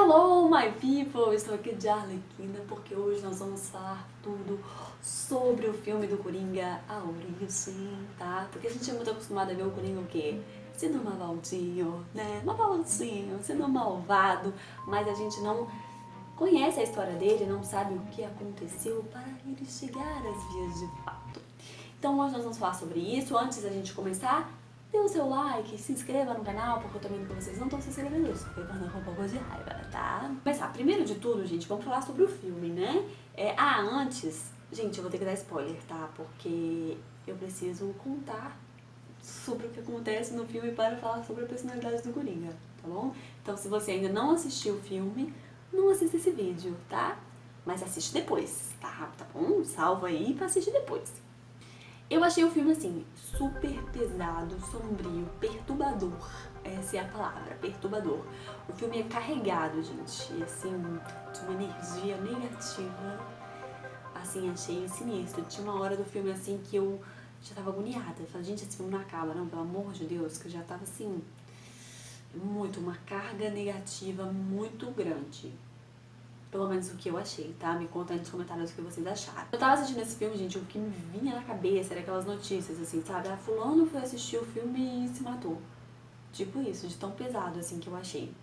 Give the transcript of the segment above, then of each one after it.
Hello, my people! Estou aqui de Arlequina porque hoje nós vamos falar tudo sobre o filme do Coringa, A Origem, tá? Porque a gente é muito acostumado a ver o Coringa o quê? Sendo malvadinho, né? Malvadinho, sendo malvado, mas a gente não conhece a história dele, não sabe o que aconteceu para ele chegar às vias de fato. Então hoje nós vamos falar sobre isso. Antes da gente começar, dê o seu like, se inscreva no canal, porque eu tô vendo que vocês não estão se inscrevendo, isso porque eu com um pouco de raiva, tá? Começar, primeiro de tudo, gente, vamos falar sobre o filme, né? Antes, gente, eu vou ter que dar spoiler, tá? Porque eu preciso contar sobre o que acontece no filme para falar sobre a personalidade do Coringa, tá bom? Então, se você ainda não assistiu o filme, não assista esse vídeo, tá? Mas assiste depois, tá bom? Salva aí pra assistir depois. Eu achei o filme, assim, super pesado, sombrio, perturbador. Essa é a palavra, perturbador. O filme é carregado, gente, assim, de uma energia negativa. Assim, achei sinistro. Tinha uma hora do filme, assim, que eu já tava agoniada. Eu falei, gente, esse filme não acaba, não, pelo amor de Deus, que eu já tava, assim, uma carga negativa muito grande. Pelo menos o que eu achei, tá? Me conta aí nos comentários o que vocês acharam. Eu tava assistindo esse filme, gente, o que me vinha na cabeça era aquelas notícias, assim, sabe? Ah, fulano foi assistir o filme e se matou. Tipo isso, de tão pesado, assim, que eu achei.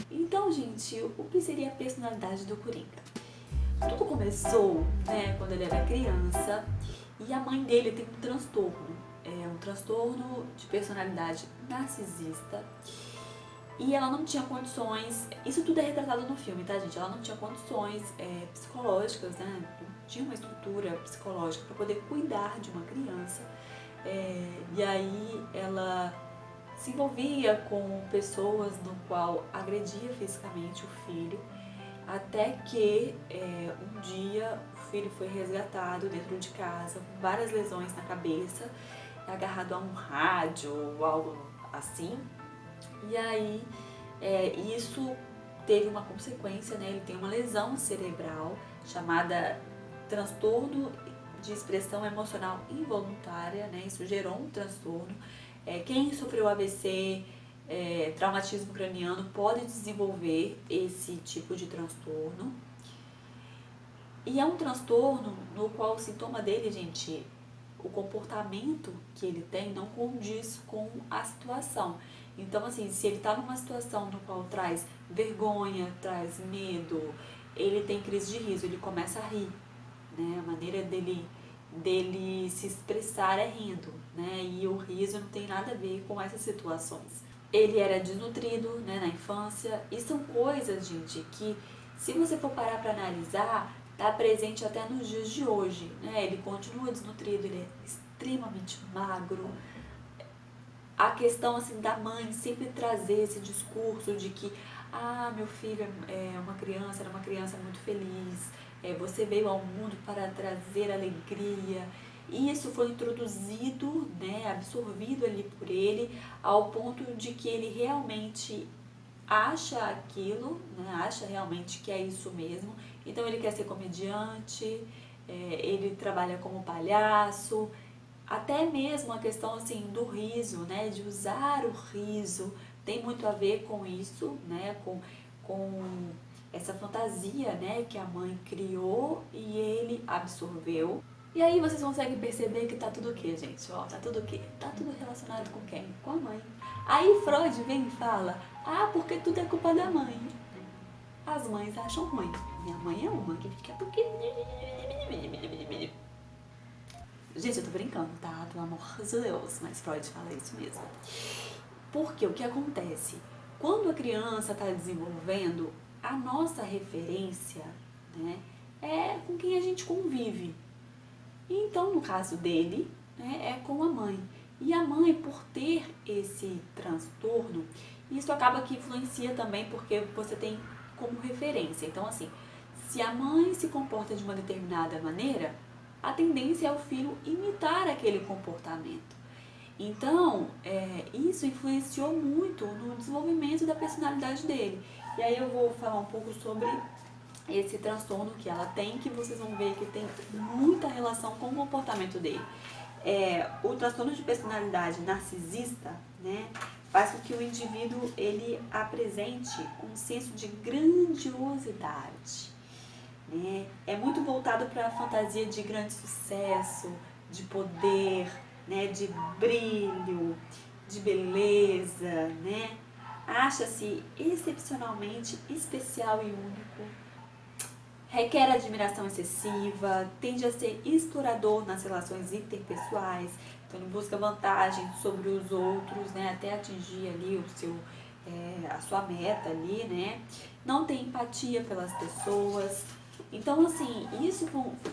Então, gente, o que seria a personalidade do Coringa? Tudo começou, né, quando ele era criança e a mãe dele tem um transtorno. É um transtorno de personalidade narcisista. E ela não tinha condições, isso tudo é retratado no filme, tá, gente? Ela não tinha condições psicológicas, né? Não tinha uma estrutura psicológica para poder cuidar de uma criança. E aí ela se envolvia com pessoas no qual agredia fisicamente o filho, até que um dia o filho foi resgatado dentro de casa, com várias lesões na cabeça, agarrado a um rádio ou algo assim. E aí, isso teve uma consequência, né? Ele tem uma lesão cerebral chamada transtorno de expressão emocional involuntária, né? Isso gerou um transtorno. Quem sofreu AVC, traumatismo craniano, pode desenvolver esse tipo de transtorno. E é um transtorno no qual o sintoma dele, gente, o comportamento que ele tem não condiz com a situação. Então, assim, se ele tá numa situação no qual traz vergonha, traz medo, ele tem crise de riso, ele começa a rir, né? A maneira dele se expressar é rindo, né? E o riso não tem nada a ver com essas situações. Ele era desnutrido, né, na infância, e são coisas, gente, que se você for parar para analisar, tá presente até nos dias de hoje, né? Ele continua desnutrido, ele é extremamente magro. A questão, assim, da mãe sempre trazer esse discurso de que meu filho era uma criança muito feliz, você veio ao mundo para trazer alegria. E isso foi introduzido, né, absorvido ali por ele, ao ponto de que ele realmente acha aquilo, né, acha realmente que é isso mesmo. Então ele quer ser comediante, ele trabalha como palhaço, até mesmo a questão, assim, do riso, né, de usar o riso, tem muito a ver com isso, né, com essa fantasia, né, que a mãe criou e ele absorveu. E aí vocês conseguem perceber que tá tudo o quê, gente? Ó, tá tudo o quê? Tá tudo relacionado com quem? Com a mãe. Aí Freud vem e fala, porque tudo é culpa da mãe. As mães acham ruim. Minha mãe é uma que fica porque... Gente, eu tô brincando, tá? Pelo amor de Deus, mas Freud fala isso mesmo. Porque o que acontece? Quando a criança tá desenvolvendo, a nossa referência, né, é com quem a gente convive. Então, no caso dele, né, é com a mãe. E a mãe, por ter esse transtorno, isso acaba que influencia também porque você tem como referência. Então, assim, se a mãe se comporta de uma determinada maneira, a tendência é o filho imitar aquele comportamento. Então, isso influenciou muito no desenvolvimento da personalidade dele. E aí eu vou falar um pouco sobre esse transtorno que ela tem, que vocês vão ver que tem muita relação com o comportamento dele. O transtorno de personalidade narcisista, né, faz com que o indivíduo ele apresente um senso de grandiosidade, né? É muito voltado para a fantasia de grande sucesso, de poder, né, de brilho, de beleza, né? Acha-se excepcionalmente especial e único, requer admiração excessiva, tende a ser explorador nas relações interpessoais, então ele busca vantagem sobre os outros, né, até atingir ali a sua meta ali, né? Não tem empatia pelas pessoas. Então, assim, isso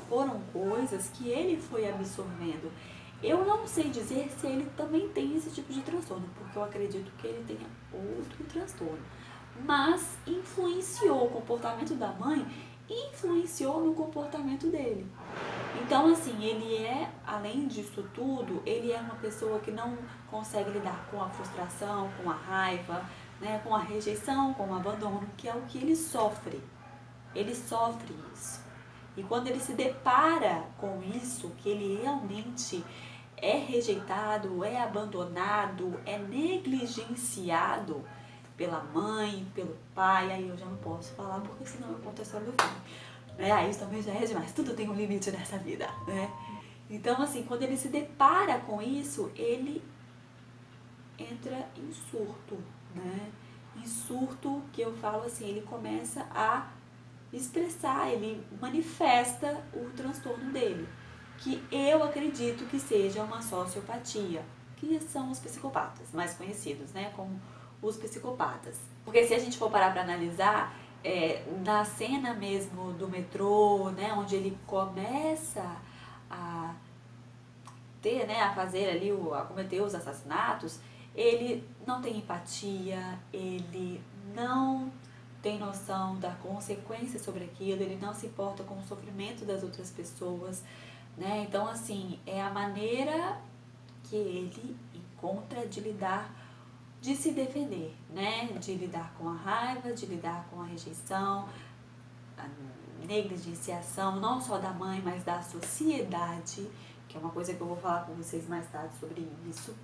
foram coisas que ele foi absorvendo. Eu não sei dizer se ele também tem esse tipo de transtorno, porque eu acredito que ele tenha outro transtorno. Mas influenciou o comportamento da mãe, influenciou no comportamento dele. Então, assim, ele além disso tudo, ele é uma pessoa que não consegue lidar com a frustração, com a raiva, né, com a rejeição, com o abandono, que é o que ele sofre. Ele sofre isso. E quando ele se depara com isso, que ele realmente é rejeitado, é abandonado, é negligenciado pela mãe, pelo pai, aí eu já não posso falar, porque senão eu conto a história do filme. Aí isso também já é demais, tudo tem um limite nessa vida, né? Então, assim, quando ele se depara com isso, ele entra em surto, né? Em surto, que eu falo assim, ele começa a expressar, ele manifesta o transtorno dele, que eu acredito que seja uma sociopatia, que são os psicopatas, mais conhecidos, né, como os psicopatas. Porque se a gente for parar para analisar, na cena mesmo do metrô, né, onde ele começa a ter, né, a fazer ali, a cometer os assassinatos, ele não tem empatia, ele não tem noção da consequência sobre aquilo, ele não se importa com o sofrimento das outras pessoas, né? Então, assim, é a maneira que ele encontra de lidar, de se defender, né? De lidar com a raiva, de lidar com a rejeição, a negligenciação, não só da mãe, mas da sociedade, que é uma coisa que eu vou falar com vocês mais tarde sobre isso.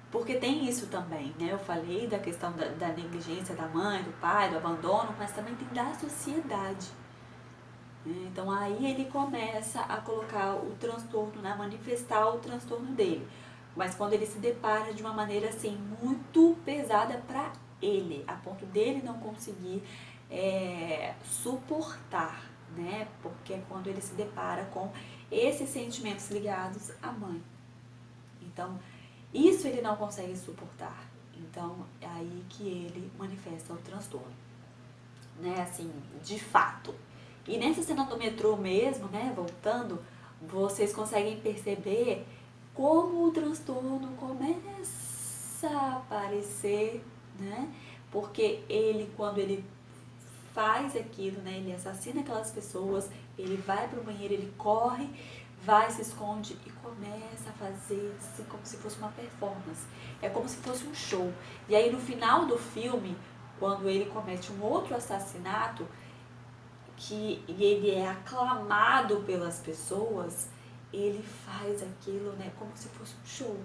Porque tem isso também, né? Eu falei da questão da negligência da mãe, do pai, do abandono, mas também tem da sociedade. Então aí ele começa a colocar o transtorno, né? Manifestar o transtorno dele. Mas quando ele se depara de uma maneira assim muito pesada para ele, a ponto dele não conseguir suportar, né? Porque é quando ele se depara com esses sentimentos ligados à mãe. Então, isso ele não consegue suportar. Então, é aí que ele manifesta o transtorno, né? Assim, de fato. E nessa cena do metrô mesmo, né? Voltando, vocês conseguem perceber como o transtorno começa a aparecer, né? Porque ele, quando ele faz aquilo, né? Ele assassina aquelas pessoas, ele vai pro banheiro, ele corre, vai, se esconde e começa a fazer assim, como se fosse uma performance. É como se fosse um show. E aí no final do filme, quando ele comete um outro assassinato, que ele é aclamado pelas pessoas, ele faz aquilo, né, como se fosse um show.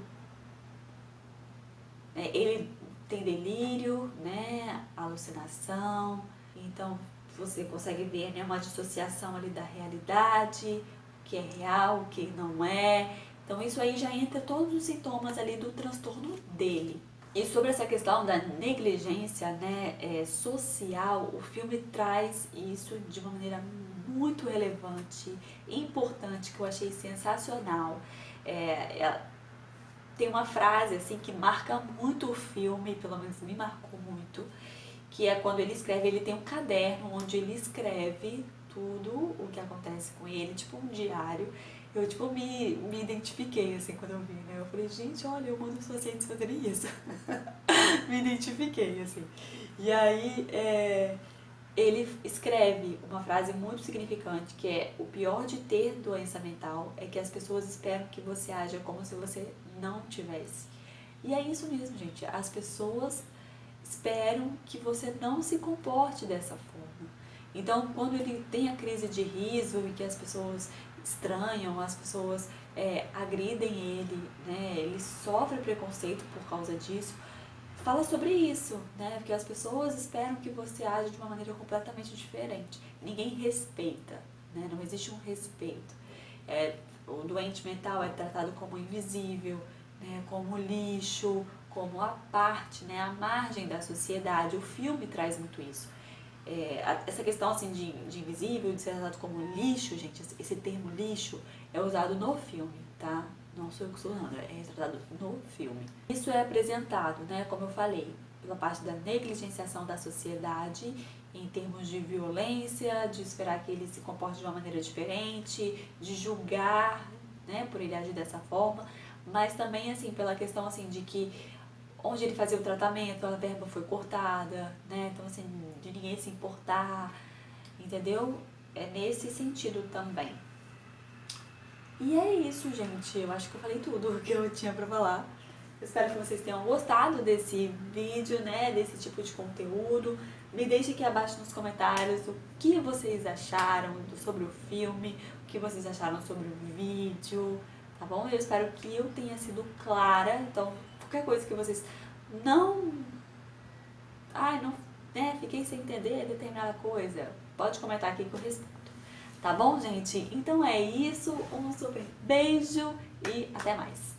Ele tem delírio, né, alucinação, então você consegue ver, né, uma dissociação ali da realidade, o que é real, o que não é. Então isso aí já entra todos os sintomas ali do transtorno dele. E sobre essa questão da negligência, né, social, o filme traz isso de uma maneira muito relevante, importante, que eu achei sensacional. Tem uma frase assim que marca muito o filme, pelo menos me marcou muito, que é quando ele escreve, ele tem um caderno onde ele escreve tudo o que acontece com ele, tipo um diário. Eu, tipo, me identifiquei, assim, quando eu vi, né? Eu falei, gente, olha, eu mando os pacientes fazerem isso. Me identifiquei, assim. E aí, ele escreve uma frase muito significante, que é: o pior de ter doença mental é que as pessoas esperam que você haja como se você não tivesse. E é isso mesmo, gente. As pessoas esperam que você não se comporte dessa forma. Então, quando ele tem a crise de riso e que as pessoas estranham, as pessoas agridem ele, né? Ele sofre preconceito por causa disso. Fala sobre isso, né? Porque as pessoas esperam que você age de uma maneira completamente diferente. Ninguém respeita, né? Não existe um respeito. O doente mental é tratado como invisível, né? Como lixo, como a parte, né? A margem da sociedade. O filme traz muito isso. Essa questão assim de invisível, de ser tratado como lixo, gente, esse termo lixo é usado no filme, tá? Não sou eu que estou usando, é retratado no filme. Isso é apresentado, né, como eu falei, pela parte da negligenciação da sociedade em termos de violência, de esperar que ele se comporte de uma maneira diferente, de julgar, né, por ele agir dessa forma, mas também assim pela questão assim de que onde ele fazia o tratamento, a verba foi cortada, né? Então, assim, de ninguém se importar, entendeu? É nesse sentido também. E é isso, gente. Eu acho que eu falei tudo o que eu tinha pra falar. Eu espero que vocês tenham gostado desse vídeo, né? Desse tipo de conteúdo. Me deixe aqui abaixo nos comentários o que vocês acharam sobre o filme, o que vocês acharam sobre o vídeo, tá bom? Eu espero que eu tenha sido clara. Então, qualquer coisa que vocês não... não, né? Fiquei sem entender determinada coisa. Pode comentar aqui que eu respondo. Tá bom, gente? Então é isso. Um super beijo e até mais.